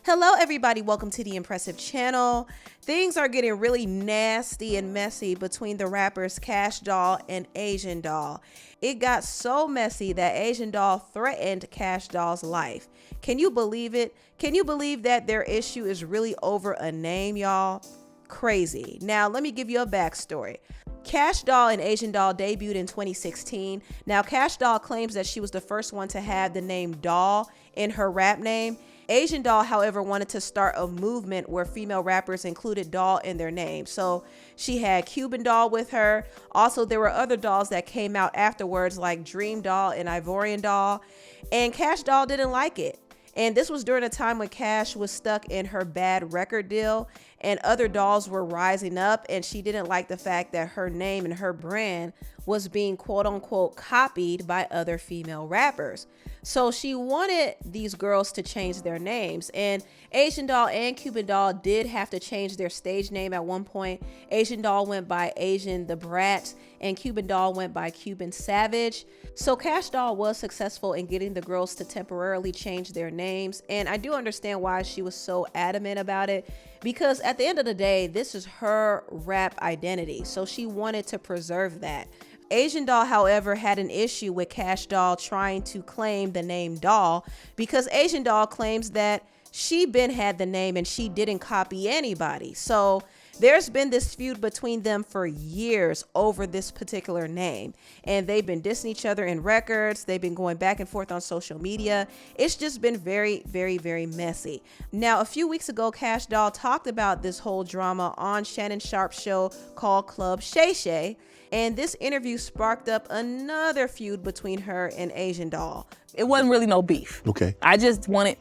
Hello everybody, welcome to the Empressive channel. Things are getting really nasty and messy between the rappers Kash Doll and Asian Doll. It got so messy that Asian Doll threatened Kash Doll's life. Can you believe it? Can you believe that their issue is really over a name, y'all? Crazy. Now let me give you a backstory. Kash Doll and Asian Doll debuted in 2016. Now Kash Doll claims that she was the first one to have the name Doll in her rap name. Asian Doll, however, wanted to start a movement where female rappers included doll in their name. So she had Cuban Doll with her. Also, there were other dolls that came out afterwards like Dream Doll and Ivorian Doll. And Kash Doll didn't like it. And this was during a time when Kash was stuck in her bad record deal and other dolls were rising up, and she didn't like the fact that her name and her brand was being quote unquote copied by other female rappers. So she wanted these girls to change their names, and Asian Doll and Cuban Doll did have to change their stage name at one point. Asian Doll went by Asian the Brat and Cuban Doll went by Cuban Savage. So Kash Doll was successful in getting the girls to temporarily change their names, and I do understand why she was so adamant about it, because at the end of the day, this is her rap identity, so she wanted to preserve that. Asian Doll, however, had an issue with Kash Doll trying to claim the name Doll, because Asian Doll claims that she been had the name and she didn't copy anybody. So there's been this feud between them for years over this particular name, and they've been dissing each other in records. They've been going back and forth on social media. It's just been very, very, very messy. Now, a few weeks ago, Kash Doll talked about this whole drama on Shannon Sharpe's show called Club Shay Shay, and this interview sparked up another feud between her and Asian Doll. It wasn't really no beef. Okay. I just wanted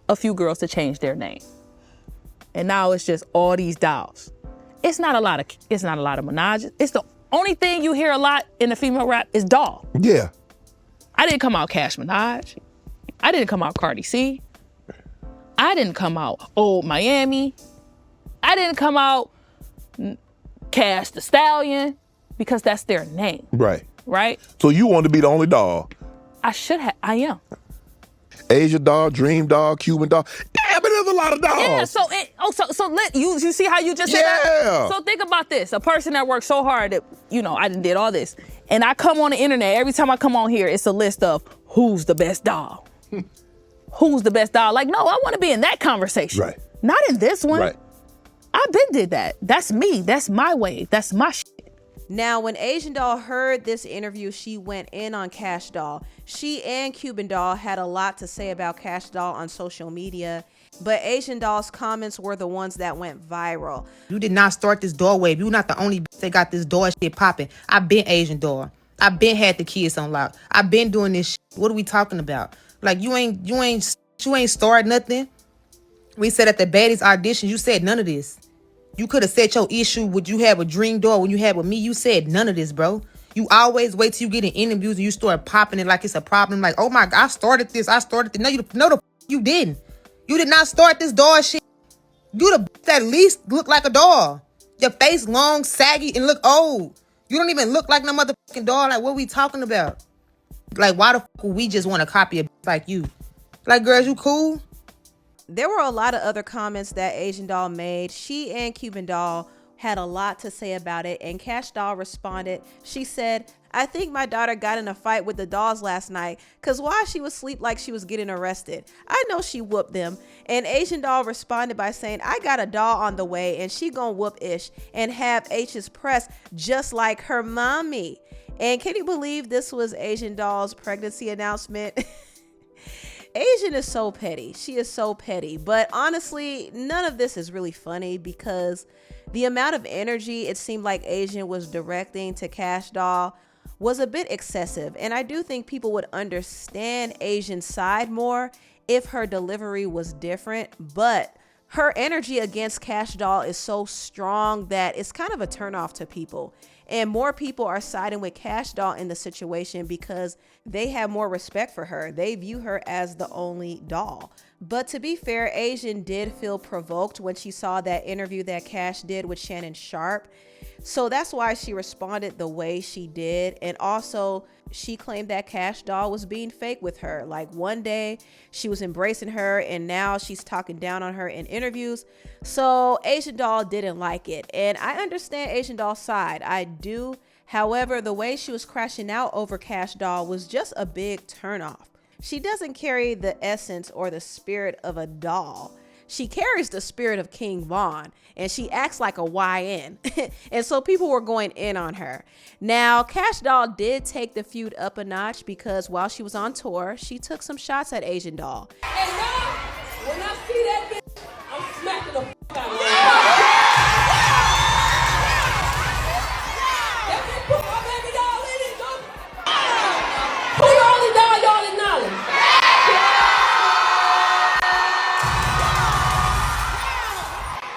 a few girls to change their name. And now it's just all these dolls. It's not a lot of Minaj. It's the only thing you hear a lot in the female rap is doll. Yeah. I didn't come out Cash Minaj. I didn't come out Cardi C. I didn't come out Old Miami. I didn't come out Cash the Stallion, because that's their name. Right. Right? So you want to be the only doll? I am. Asia Doll, Dream Doll, Cuban Doll. Damn, it is a lot of dolls. Yeah, so let you see how you just said that? Yeah. So think about this. A person that worked so hard that, I did all this. And I come on the internet, every time I come on here, it's a list of who's the best doll. Who's the best doll? Like, no, I want to be in that conversation. Right. Not in this one. Right. I've been did that. That's me. That's my way. That's my shit. Now, when Asian Doll heard this interview, she went in on Kash Doll. She and Cuban Doll had a lot to say about Kash Doll on social media, but Asian Doll's comments were the ones that went viral. You did not start this doll wave. You're not the only bitch that got this doll shit popping. I've been Asian Doll. I've been had the kids on lock. I've been doing this shit. What are we talking about? Like, you ain't started nothing. We said at the baddies audition, you said none of this. You could have said your issue, would you have a Dream Doll when you had with me? You said none of this, bro. You always wait till you get in interviews and you start popping it like it's a problem. Like, oh my God, I started this. No, you didn't. You did not start this doll shit. You the that at least look like a doll. Your face long, saggy, and look old. You don't even look like no motherfucking doll. Like, what we talking about? Like, why the fuck would we just want to copy a like you? Like, girls, you cool? There were a lot of other comments that Asian Doll made. She and Cuban Doll had a lot to say about it, and Kash Doll responded. She said, "I think my daughter got in a fight with the dolls last night, cause while she was asleep like she was getting arrested. I know she whooped them." And Asian Doll responded by saying, "I got a doll on the way and she gonna whoop Ish and have H's press just like her mommy." And can you believe this was Asian Doll's pregnancy announcement? Asian is so petty. She is so petty. But honestly, none of this is really funny, because the amount of energy it seemed like Asian was directing to Kash Doll was a bit excessive. And I do think people would understand Asian's side more if her delivery was different. But her energy against Kash Doll is so strong that it's kind of a turnoff to people. And more people are siding with Kash Doll in the situation because they have more respect for her. They view her as the only doll. But to be fair, Asian did feel provoked when she saw that interview that Kash did with Shannon Sharpe. So that's why she responded the way she did. And also, she claimed that Kash Doll was being fake with her. Like one day she was embracing her and now she's talking down on her in interviews. So Asian Doll didn't like it. And I understand Asian Doll's side. I do. However, the way she was crashing out over Kash Doll was just a big turnoff. She doesn't carry the essence or the spirit of a doll. She carries the spirit of King Von, and she acts like a YN. And so people were going in on her. Now, Kash Doll did take the feud up a notch because while she was on tour, she took some shots at Asian Doll. And now, when I see that bitch, I'm smacking the f*** out of her. That bitch put my baby doll in it, though. Who the only doll y'all acknowledge?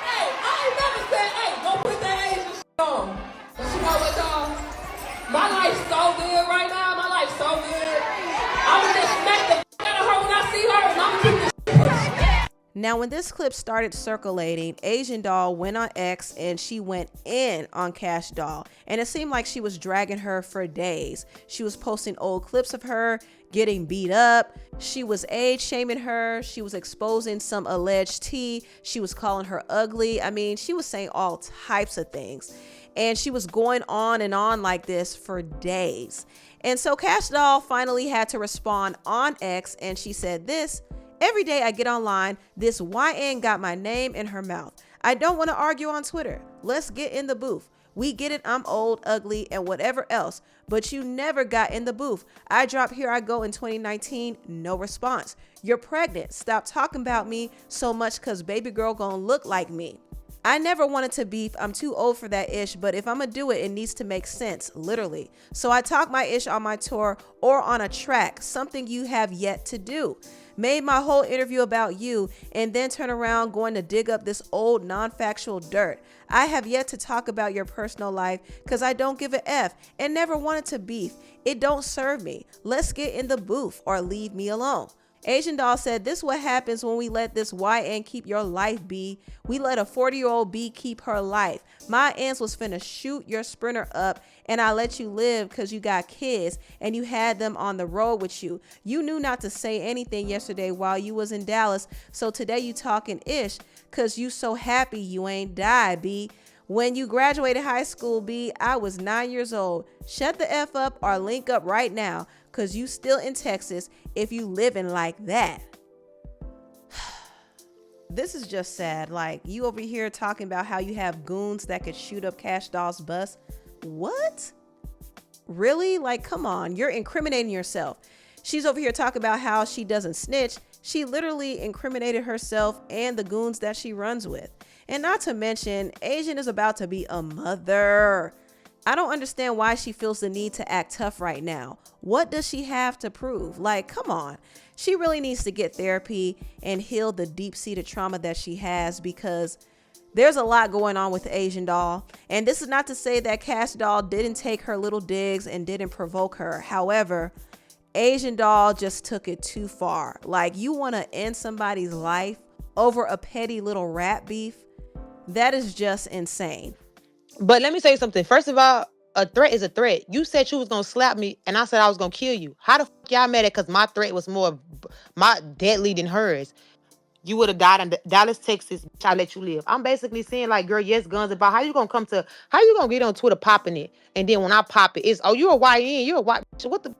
Hey, I ain't never said, hey, go put that Asian shit on. But you know what, y'all? My life's so good right now. My life's so good. I would just smack the f*** out of her when I see her, and I'm gonna keep this. Now, when this clip started circulating, Asian Doll went on X and she went in on Kash Doll. And it seemed like she was dragging her for days. She was posting old clips of her getting beat up. She was age shaming her. She was exposing some alleged tea. She was calling her ugly. I mean, she was saying all types of things. And she was going on and on like this for days. And so Kash Doll finally had to respond on X and she said this: "Every day I get online, this YN got my name in her mouth. I don't want to argue on Twitter. Let's get in the booth. We get it, I'm old, ugly, and whatever else. But you never got in the booth. I dropped Here I Go in 2019, no response. You're pregnant. Stop talking about me so much because baby girl gonna look like me. I never wanted to beef. I'm too old for that ish, but if I'm gonna do it, it needs to make sense, literally. So I talk my ish on my tour or on a track, something you have yet to do. Made my whole interview about you and then turn around going to dig up this old non-factual dirt. I have yet to talk about your personal life because I don't give a F and never wanted to beef. It don't serve me. Let's get in the booth or leave me alone." Asian Doll said, "This is what happens when we let this YN keep your life be. We let a 40-year-old B keep her life. My ends was finna shoot your sprinter up and I let you live because you got kids and you had them on the road with you. You knew not to say anything yesterday while you was in Dallas. So today you talking ish because you so happy you ain't died, B. When you graduated high school, B, I was 9 years old. Shut the F up or link up right now because you still in Texas if you living like that." This is just sad. Like, you over here talking about how you have goons that could shoot up Kash Doll's bus. What? Really? Like, come on. You're incriminating yourself. She's over here talking about how she doesn't snitch. She literally incriminated herself and the goons that she runs with. And not to mention, Asian is about to be a mother. I don't understand why she feels the need to act tough right now. What does she have to prove? Like, come on. She really needs to get therapy and heal the deep-seated trauma that she has because there's a lot going on with Asian Doll. And this is not to say that Kash Doll didn't take her little digs and didn't provoke her. However, Asian Doll just took it too far. Like, you want to end somebody's life over a petty little rap beef? That is just insane. But let me say something. First of all, a threat is a threat. You said you was going to slap me, and I said I was going to kill you. How the fuck y'all mad at because my threat was more my deadly than hers? You would have died in Dallas, Texas. Bitch, I let you live. I'm basically saying, like, girl, yes, guns about how you going to get on Twitter popping it? And then when I pop it, it's, oh, you're a YN. You're a YN. What the?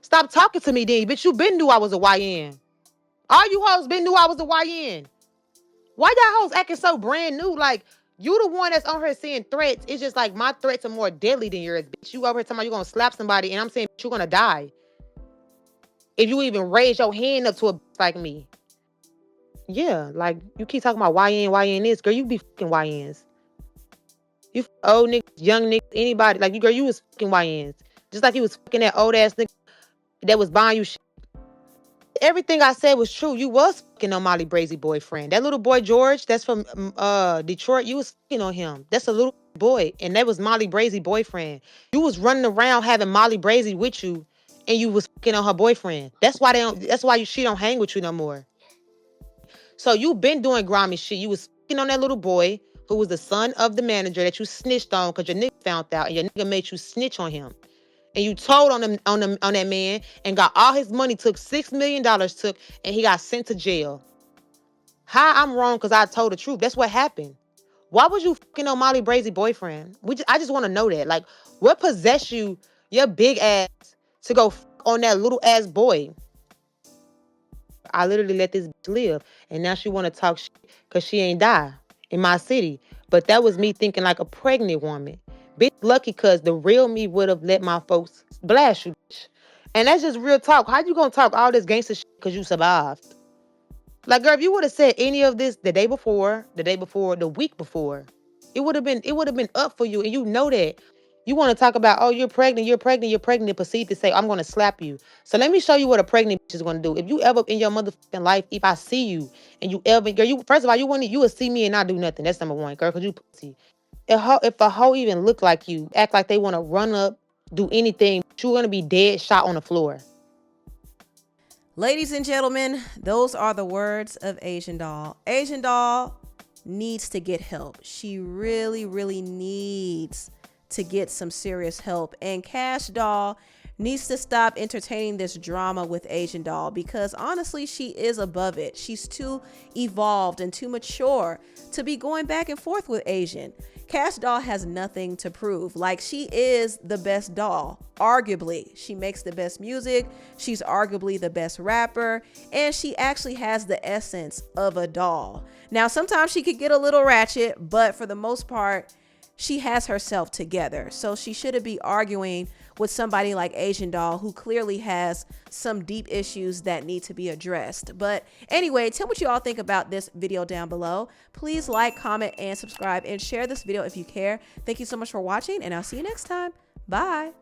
Stop talking to me then. Bitch, you been knew I was a YN. All you hoes been knew I was a YN. Why y'all hoes acting so brand new? Like, you the one that's on her saying threats. It's just like my threats are more deadly than yours, bitch. You over here talking about you gonna slap somebody, and I'm saying you're gonna die. If you even raise your hand up to a bitch like me. Yeah, like, you keep talking about YN this. Girl, you be fucking YNs. You old niggas, young niggas, anybody. Like, girl, you was fucking YNs. Just like you was fucking that old ass nigga that was buying you shit. Everything I said was true. You was fucking on Molly Brazy boyfriend. That little boy George, that's from Detroit. You was fucking on him. That's a little boy, and that was Molly Brazy boyfriend. You was running around having Molly Brazy with you, and you was fucking on her boyfriend. That's why she don't hang with you no more. So you been doing grimy shit. You was fucking on that little boy who was the son of the manager that you snitched on because your nigga found out and your nigga made you snitch on him. And you told on that man and got all his money took, $6 million took, and he got sent to jail. How I'm wrong because I told the truth. That's what happened. Why was you fucking on Molly Brazy boyfriend? I just want to know that. Like, what possessed you, your big ass, to go fuck on that little ass boy? I literally let this bitch live. And now she want to talk shit because she ain't die in my city. But that was me thinking like a pregnant woman. Bitch lucky because the real me would have let my folks blast you, bitch. And that's just real talk. How you gonna talk all this gangster shit because you survived? Like, girl, if you would have said any of this the day before, the week before, it would have been up for you. And you know that. You want to talk about, oh, you're pregnant, and proceed to say, I'm going to slap you. So let me show you what a pregnant bitch is going to do. If you ever in your motherfucking life, if I see you and you ever, girl, first of all, you would see me and not do nothing. That's number one, girl, because you pussy. If a hoe even look like you, act like they want to run up, do anything, you're going to be dead, shot on the floor. Ladies and gentlemen, those are the words of Asian Doll. Asian Doll needs to get help. She really, really needs to get some serious help. And Kash Doll needs to stop entertaining this drama with Asian Doll because honestly, she is above it. She's too evolved and too mature to be going back and forth with Asian. Kash Doll has nothing to prove. Like, she is the best doll. Arguably, she makes the best music. She's arguably the best rapper. And she actually has the essence of a doll. Now, sometimes she could get a little ratchet, but for the most part, she has herself together. So she shouldn't be arguing with somebody like Asian Doll, who clearly has some deep issues that need to be addressed. But anyway, tell me what you all think about this video down below. Please like, comment, and subscribe, and share this video if you care. Thank you so much for watching, and I'll see you next time. Bye.